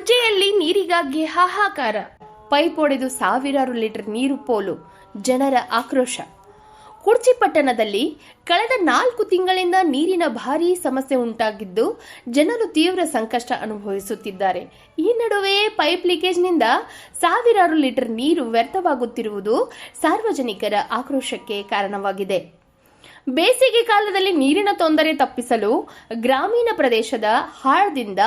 ಕುರ್ಚಿಯಲ್ಲಿ ನೀರಿಗಾಗಿ ಹಾಹಾಕಾರ, ಪೈಪ್ ಒಡೆದು ಸಾವಿರಾರು ಲೀಟರ್ ನೀರು ಪೋಲು, ಜನರ ಆಕ್ರೋಶ. ಕುರ್ಚಿ ಪಟ್ಟಣದಲ್ಲಿ ಕಳೆದ 4 ತಿಂಗಳಿಂದ ನೀರಿನ ಭಾರೀ ಸಮಸ್ಯೆ ಉಂಟಾಗಿದ್ದು ಜನರು ತೀವ್ರ ಸಂಕಷ್ಟ ಅನುಭವಿಸುತ್ತಿದ್ದಾರೆ. ಈ ನಡುವೆ ಪೈಪ್ ಲೀಕೇಜ್ನಿಂದ ಸಾವಿರಾರು ಲೀಟರ್ ನೀರು ವ್ಯರ್ಥವಾಗುತ್ತಿರುವುದು ಸಾರ್ವಜನಿಕರ ಆಕ್ರೋಶಕ್ಕೆ ಕಾರಣವಾಗಿದೆ. ಬೇಸಿಗೆ ಕಾಲದಲ್ಲಿ ನೀರಿನ ತೊಂದರೆ ತಪ್ಪಿಸಲು ಗ್ರಾಮೀಣ ಪ್ರದೇಶದ ಹಾಳ್ದಿಂದ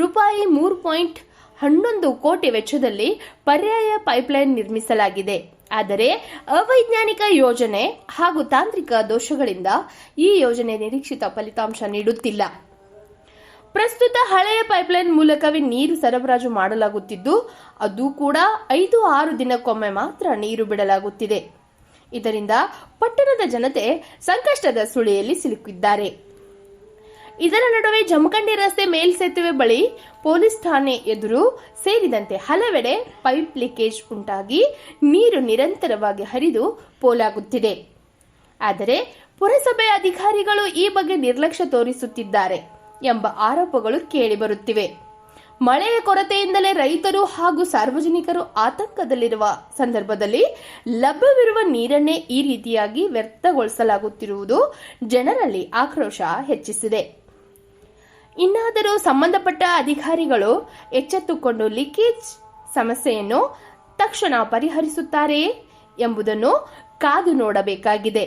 ರೂಪಾಯಿ 3.11 ಕೋಟಿ ವೆಚ್ಚದಲ್ಲಿ ಪರ್ಯಾಯ ಪೈಪ್ಲೈನ್ ನಿರ್ಮಿಸಲಾಗಿದೆ. ಆದರೆ ಅವೈಜ್ಞಾನಿಕ ಯೋಜನೆ ಹಾಗೂ ತಾಂತ್ರಿಕ ದೋಷಗಳಿಂದ ಈ ಯೋಜನೆ ನಿರೀಕ್ಷಿತ ಫಲಿತಾಂಶ ನೀಡುತ್ತಿಲ್ಲ. ಪ್ರಸ್ತುತ ಹಳೆಯ ಪೈಪ್ಲೈನ್ ಮೂಲಕವೇ ನೀರು ಸರಬರಾಜು ಮಾಡಲಾಗುತ್ತಿದ್ದು ಅದು ಕೂಡ 5-6 ದಿನಕ್ಕೊಮ್ಮೆ ಮಾತ್ರ ನೀರು ಬಿಡಲಾಗುತ್ತಿದೆ. ಇದರಿಂದ ಪಟ್ಟಣದ ಜನತೆ ಸಂಕಷ್ಟದ ಸುಳಿಯಲ್ಲಿ ಸಿಲುಕಿದ್ದಾರೆ. ಇದರ ನಡುವೆ ಜಮಖಂಡಿ ರಸ್ತೆ ಮೇಲ್ಸೇತುವೆ ಬಳಿ, ಪೊಲೀಸ್ ಠಾಣೆ ಎದುರು ಸೇರಿದಂತೆ ಹಲವೆಡೆ ಪೈಪ್ ಲೀಕೇಜ್ ಉಂಟಾಗಿ ನೀರು ನಿರಂತರವಾಗಿ ಹರಿದು ಪೋಲಾಗುತ್ತಿದೆ. ಆದರೆ ಪುರಸಭೆ ಅಧಿಕಾರಿಗಳು ಈ ಬಗ್ಗೆ ನಿರ್ಲಕ್ಷ್ಯ ತೋರಿಸುತ್ತಿದ್ದಾರೆ ಎಂಬ ಆರೋಪಗಳು ಕೇಳಿಬರುತ್ತಿವೆ. ಮಳೆಯ ಕೊರತೆಯಿಂದಲೇ ರೈತರು ಹಾಗೂ ಸಾರ್ವಜನಿಕರು ಆತಂಕದಲ್ಲಿರುವ ಸಂದರ್ಭದಲ್ಲಿ ಲಭ್ಯವಿರುವ ನೀರನ್ನೇ ಈ ರೀತಿಯಾಗಿ ವ್ಯರ್ಥಗೊಳಿಸಲಾಗುತ್ತಿರುವುದು ಜನರಲ್ಲಿ ಆಕ್ರೋಶ ಹೆಚ್ಚಿಸಿದೆ. ಇನ್ನಾದರೂ ಸಂಬಂಧಪಟ್ಟ ಅಧಿಕಾರಿಗಳು ಎಚ್ಚೆತ್ತುಕೊಂಡು ಲೀಕೇಜ್ ಸಮಸ್ಯೆಯನ್ನು ತಕ್ಷಣ ಪರಿಹರಿಸುತ್ತಾರೆಯೇ ಎಂಬುದನ್ನು ಕಾದು ನೋಡಬೇಕಾಗಿದೆ.